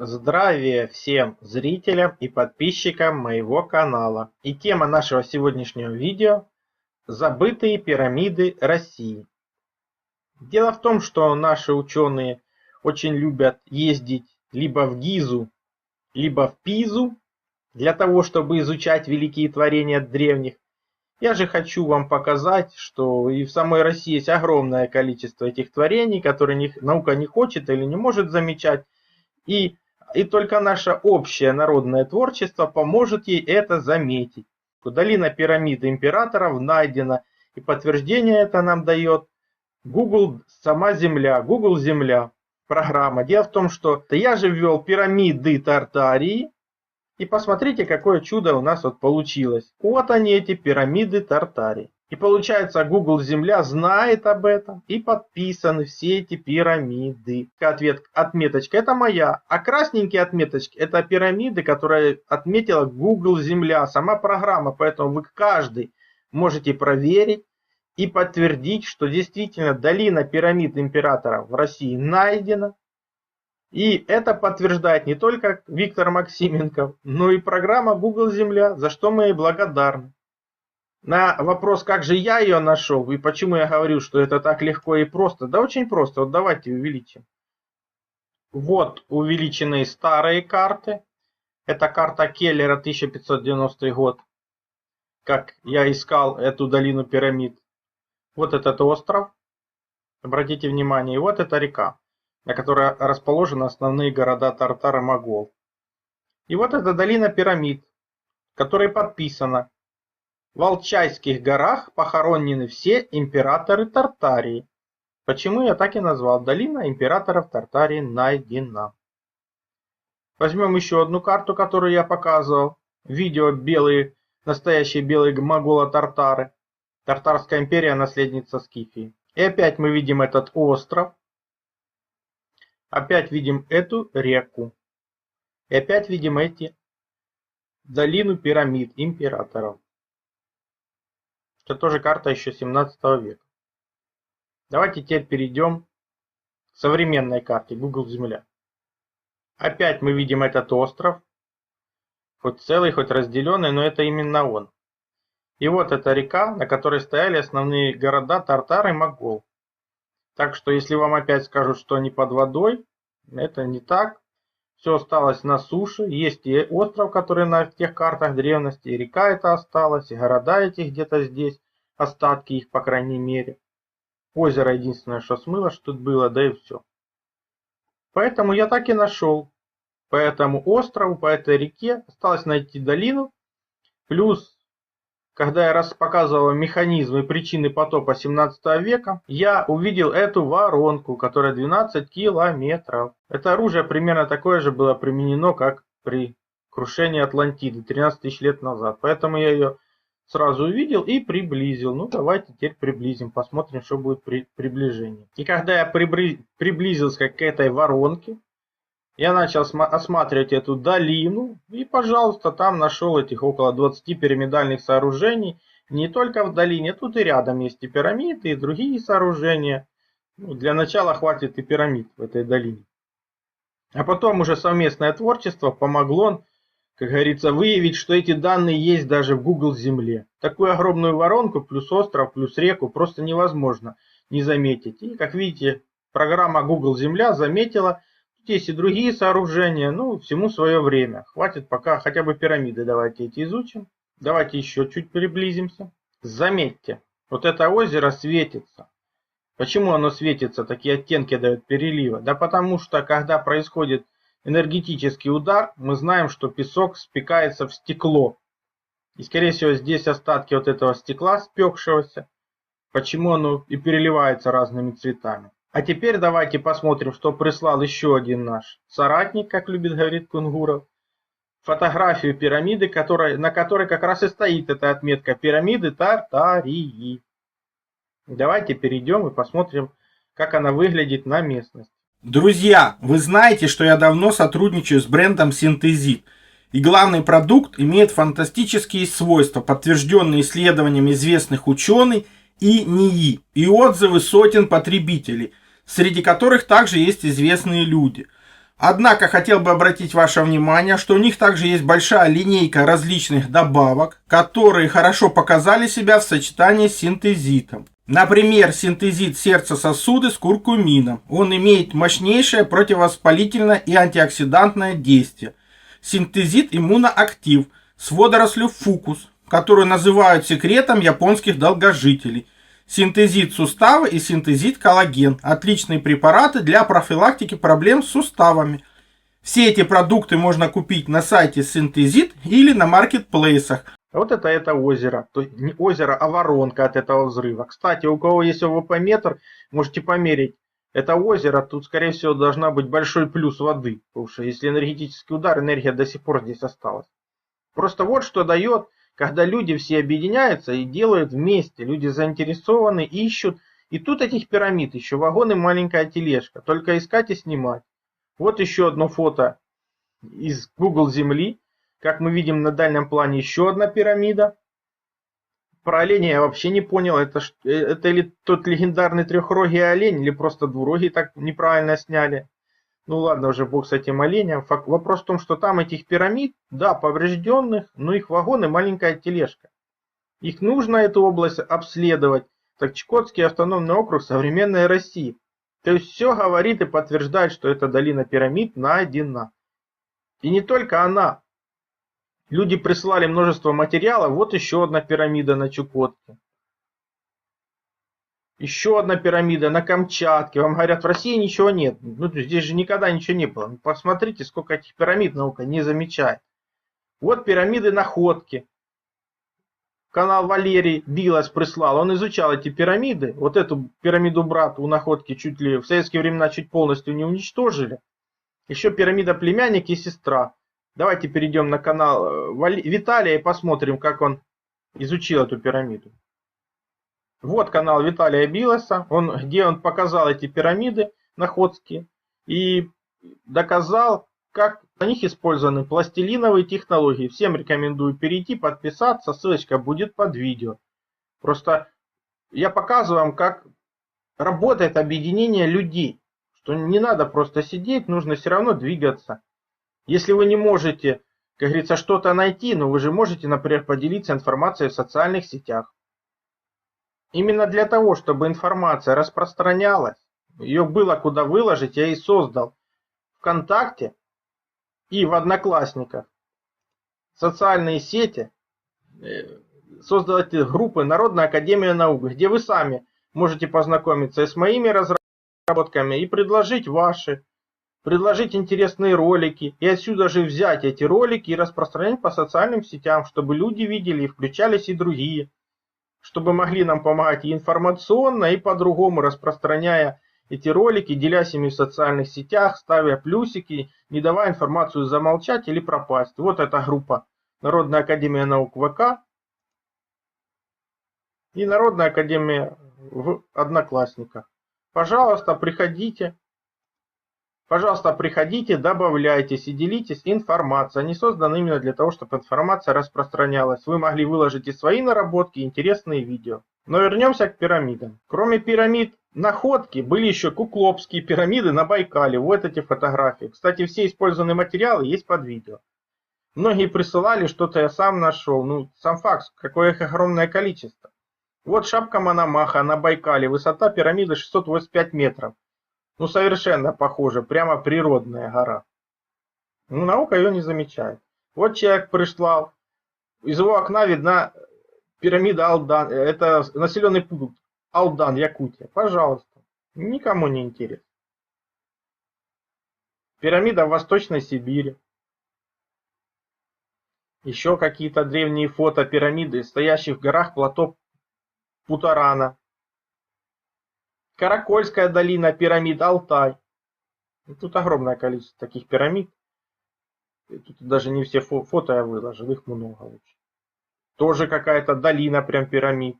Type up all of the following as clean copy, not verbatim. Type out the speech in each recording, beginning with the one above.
Здравия всем зрителям и подписчикам моего канала. И тема нашего сегодняшнего видео – забытые пирамиды России. Дело в том, что наши ученые очень любят ездить либо в Гизу, либо в Пизу для того, чтобы изучать великие творения древних. Я же хочу вам показать, что и в самой России есть огромное количество этих творений, которые наука не хочет или не может замечать. И только наше общее народное творчество поможет ей это заметить. Долина пирамиды императоров найдена, и подтверждение это нам дает Google, сама Земля, Google Земля, программа. Дело в том, что я же ввел пирамиды Тартарии, и посмотрите, какое чудо у нас вот получилось. Вот они, эти пирамиды Тартарии. И получается, Google Земля знает об этом и подписаны все эти пирамиды. Отметочка это моя, а красненькие отметочки это пирамиды, которые отметила Google Земля, сама программа. Поэтому вы каждый можете проверить и подтвердить, что действительно долина пирамид императоров в России найдена. И это подтверждает не только Виктор Максименков, но и программа Google Земля, за что мы ей благодарны. На вопрос, как же я ее нашел и почему я говорю, что это так легко и просто. Да очень просто. Вот давайте увеличим. Вот увеличенные старые карты. Это карта Келлера, 1590 год. Как я искал эту долину пирамид. Вот этот остров. Обратите внимание. И вот эта река, на которой расположены основные города Тартар и Могол. И вот эта долина пирамид, которая подписана. В Алчайских горах похоронены все императоры Тартарии. Почему я так и назвал? Долина императоров Тартарии найдена. Возьмем еще одну карту, которую я показывал. Видео настоящие белые моголо-тартары. Тартарская империя, наследница Скифии. И опять мы видим этот остров. Опять видим эту реку. И опять видим долину пирамид императоров. Это тоже карта еще 17 века. Давайте теперь перейдем к современной карте Google Земля. Опять мы видим этот остров. Хоть целый, хоть разделенный, но это именно он. И вот эта река, на которой стояли основные города Тартар и Могол. Так что если вам опять скажут, что они под водой, это не так. Все осталось на суше. Есть и остров, который на тех картах древности, и река эта осталась, и города эти где-то здесь, остатки их, по крайней мере. Озеро единственное, что смыло, что тут было, да и все. Поэтому я так и нашел. По этому острову, по этой реке осталось найти долину. Плюс, когда я показывал механизмы и причины потопа 17 века, я увидел эту воронку, которая 12 километров. Это оружие примерно такое же было применено, как при крушении Атлантиды 13 тысяч лет назад. Поэтому я ее сразу увидел и приблизил. Ну давайте теперь приблизим, посмотрим, что будет при приближении. И когда я приблизился к этой воронке, я начал осматривать эту долину и, пожалуйста, там нашел этих около 20 пирамидальных сооружений. Не только в долине, тут и рядом есть и пирамиды, и другие сооружения. Ну, для начала хватит и пирамид в этой долине. А потом уже совместное творчество помогло, как говорится, выявить, что эти данные есть даже в Google Земле. Такую огромную воронку, плюс остров, плюс реку просто невозможно не заметить. И, как видите, программа Google Земля заметила. Есть и другие сооружения, ну, всему свое время. Хватит пока хотя бы пирамиды давайте эти изучим. Давайте еще чуть приблизимся. Заметьте, вот это озеро светится. Почему оно светится, такие оттенки дают перелива? Да потому что, когда происходит энергетический удар, мы знаем, что песок спекается в стекло. И, скорее всего, здесь остатки вот этого стекла спекшегося. Почему оно и переливается разными цветами. А теперь давайте посмотрим, что прислал еще один наш соратник, как любит говорить Кунгуров. Фотографию пирамиды, на которой как раз и стоит эта отметка пирамиды Тартарии. Давайте перейдем и посмотрим, как она выглядит на местности. Друзья, вы знаете, что я давно сотрудничаю с брендом Synthesit. И главный продукт имеет фантастические свойства, подтвержденные исследованием известных ученых и НИИ, и отзывы сотен потребителей, среди которых также есть известные люди. Однако хотел бы обратить ваше внимание, что у них также есть большая линейка различных добавок, которые хорошо показали себя в сочетании с синтезитом. Например, синтезит сердца-сосуды с куркумином. Он имеет мощнейшее противовоспалительное и антиоксидантное действие. Синтезит иммуноактив с водорослью фукус, которую называют секретом японских долгожителей. Синтезит суставы и синтезит коллаген – отличные препараты для профилактики проблем с суставами. Все эти продукты можно купить на сайте Синтезит или на маркетплейсах. Вот это озеро. То есть не озеро, а воронка от этого взрыва. Кстати, у кого есть ОВП-метр, можете померить это озеро. Тут, скорее всего, должна быть большой плюс воды. Потому что если энергетический удар, энергия до сих пор здесь осталась. Просто вот что дает, когда люди все объединяются и делают вместе. Люди заинтересованы, ищут. И тут этих пирамид еще вагон и маленькая тележка. Только искать и снимать. Вот еще одно фото из Google Земли. Как мы видим на дальнем плане еще одна пирамида. Про оленя я вообще не понял. Это или тот легендарный трехрогий олень, или просто двурогий так неправильно сняли. Ну ладно, уже бог с этим оленем. Вопрос в том, что там этих пирамид, да, поврежденных, но их вагон и маленькая тележка. Их нужно, эту область, обследовать. Так Чукотский автономный округ современной России. То есть все говорит и подтверждает, что эта долина пирамид найдена. И не только она. Люди прислали множество материалов. Вот еще одна пирамида на Чукотке. Еще одна пирамида на Камчатке. Вам говорят, в России ничего нет. Ну, здесь же никогда ничего не было. Посмотрите, сколько этих пирамид наука не замечает. Вот пирамиды находки. Канал Валерий Билас прислал. Он изучал эти пирамиды. Вот эту пирамиду брата у находки чуть ли в советские времена чуть полностью не уничтожили. Еще пирамида племянник и сестра. Давайте перейдем на канал Виталия и посмотрим, как он изучил эту пирамиду. Вот канал Виталия Биласа, где он показал эти пирамиды находские и доказал, как на них использованы пластилиновые технологии. Всем рекомендую перейти, подписаться, ссылочка будет под видео. Просто я показываю вам, как работает объединение людей. Что не надо просто сидеть, нужно все равно двигаться. Если вы не можете, как говорится, что-то найти, но вы же можете, например, поделиться информацией в социальных сетях. Именно для того, чтобы информация распространялась, ее было куда выложить, я и создал ВКонтакте и в Одноклассниках социальные сети, создал эти группы Народная академия наук, где вы сами можете познакомиться и с моими разработками и предложить ваши. Предложить интересные ролики и отсюда же взять эти ролики и распространять по социальным сетям, чтобы люди видели и включались и другие, чтобы могли нам помогать и информационно, и по-другому, распространяя эти ролики, делясь ими в социальных сетях, ставя плюсики, не давая информацию замолчать или пропасть. Вот эта группа Народная академия наук ВК и Народная академия в Одноклассниках. Пожалуйста, приходите. Пожалуйста, приходите, добавляйтесь и делитесь информацией. Они созданы именно для того, чтобы информация распространялась. Вы могли выложить и свои наработки, и интересные видео. Но вернемся к пирамидам. Кроме пирамид находки, были еще куклопские пирамиды на Байкале. Вот эти фотографии. Кстати, все использованные материалы есть под видео. Многие присылали, что-то я сам нашел. Ну, сам факт, какое их огромное количество. Вот шапка Мономаха на Байкале. Высота пирамиды 685 метров. Ну, совершенно похоже, прямо природная гора. Ну, наука ее не замечает. Вот человек прислал, из его окна видна пирамида Алдан, это населенный пункт Алдан, Якутия. Пожалуйста, никому не интересно. Пирамида в Восточной Сибири. Еще какие-то древние фото пирамиды, стоящих в горах плато Путарана. Каракольская долина, пирамид Алтай. Тут огромное количество таких пирамид. Тут даже не все фото я выложил, их много очень. Тоже какая-то долина прям пирамид.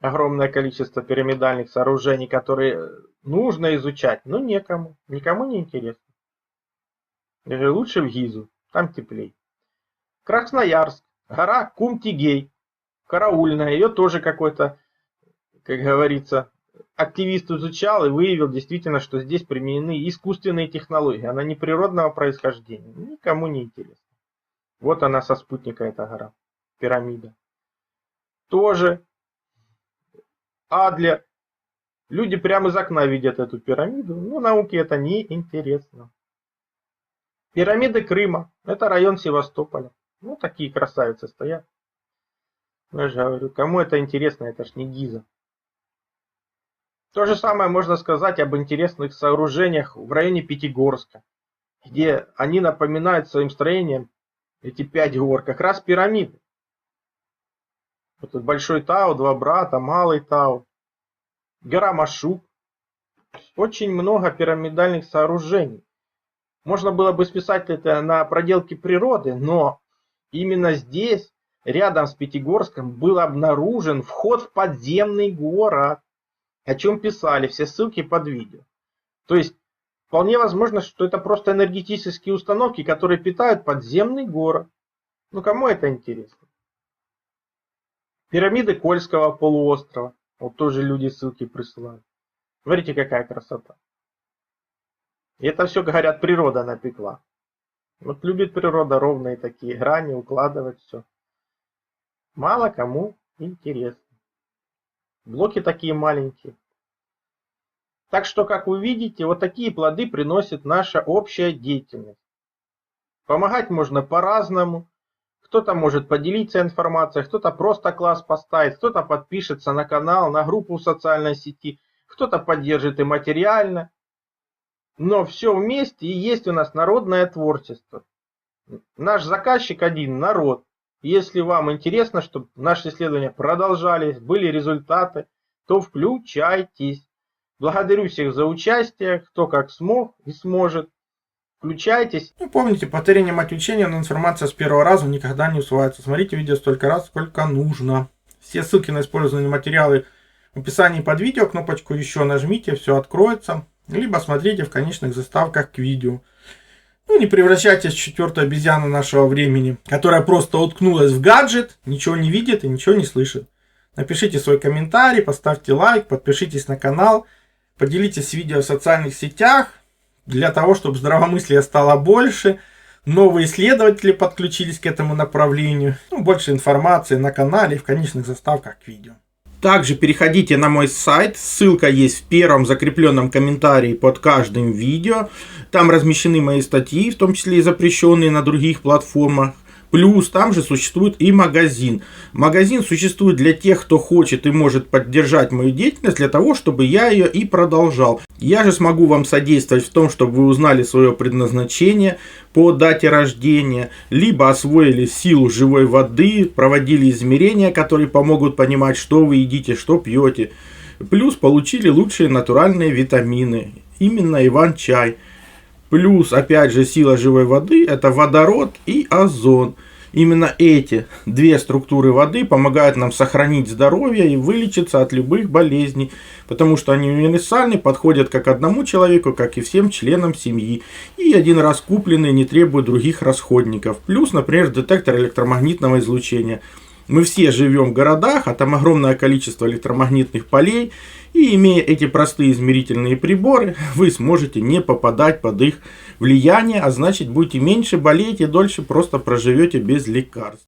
Огромное количество пирамидальных сооружений, которые нужно изучать, но некому. Никому не интересно. Лучше в Гизу, там теплей. Красноярск, гора Кум-Тигей. Караульная, ее тоже какой-то, как говорится, активист изучал и выявил действительно, что здесь применены искусственные технологии. Она не природного происхождения. Никому не интересно. Вот она со спутника, эта гора. Пирамида. Тоже Адлер. Люди прямо из окна видят эту пирамиду. Но науке это не интересно. Пирамиды Крыма. Это район Севастополя. Ну, такие красавицы стоят. Я же говорю, кому это интересно, это ж не Гиза. То же самое можно сказать об интересных сооружениях в районе Пятигорска, где они напоминают своим строением, эти 5 гор, как раз пирамиды. Вот тут Большой Тау, Два Брата, Малый Тау, гора Машук. Очень много пирамидальных сооружений. Можно было бы списать это на проделки природы, но именно здесь, рядом с Пятигорском, был обнаружен вход в подземный город, о чем писали, все ссылки под видео. То есть, вполне возможно, что это просто энергетические установки, которые питают подземный город. Ну, кому это интересно? Пирамиды Кольского полуострова. Вот тоже люди ссылки присылают. Смотрите, какая красота. И это все, говорят, природа напекла. Вот любит природа ровные такие грани, укладывать все. Мало кому интересно. Блоки такие маленькие. Так что, как вы видите, вот такие плоды приносит наша общая деятельность. Помогать можно по-разному. Кто-то может поделиться информацией, кто-то просто класс поставит, кто-то подпишется на канал, на группу в социальной сети, кто-то поддержит и материально. Но все вместе и есть у нас народное творчество. Наш заказчик один – народ. Если вам интересно, чтобы наши исследования продолжались, были результаты, то включайтесь. Благодарю всех за участие, кто как смог и сможет. Включайтесь. Ну, помните, повторение мать учения, но информация с первого раза никогда не усваивается. Смотрите видео столько раз, сколько нужно. Все ссылки на использованные материалы в описании под видео. Кнопочку еще нажмите, все откроется. Либо смотрите в конечных заставках к видео. Ну, не превращайтесь в четвертую обезьяну нашего времени, которая просто уткнулась в гаджет, ничего не видит и ничего не слышит. Напишите свой комментарий, поставьте лайк, подпишитесь на канал, поделитесь видео в социальных сетях, для того, чтобы здравомыслия стало больше, новые исследователи подключились к этому направлению, ну, больше информации на канале и в конечных заставках к видео. Также переходите на мой сайт, ссылка есть в первом закрепленном комментарии под каждым видео. Там размещены мои статьи, в том числе и запрещенные на других платформах. Плюс там же существует и магазин. Магазин существует для тех, кто хочет и может поддержать мою деятельность, для того, чтобы я ее и продолжал. Я же смогу вам содействовать в том, чтобы вы узнали свое предназначение по дате рождения, либо освоили силу живой воды, проводили измерения, которые помогут понимать, что вы едите, что пьете. Плюс получили лучшие натуральные витамины, именно Иван-чай. Плюс, опять же, сила живой воды – это водород и озон. Именно эти две структуры воды помогают нам сохранить здоровье и вылечиться от любых болезней, потому что они универсальны, подходят как одному человеку, как и всем членам семьи. И один раз купленные не требуют других расходников. Плюс, например, детектор электромагнитного излучения. Мы все живем в городах, а там огромное количество электромагнитных полей. И имея эти простые измерительные приборы, вы сможете не попадать под их влияние, а значит будете меньше болеть и дольше просто проживете без лекарств.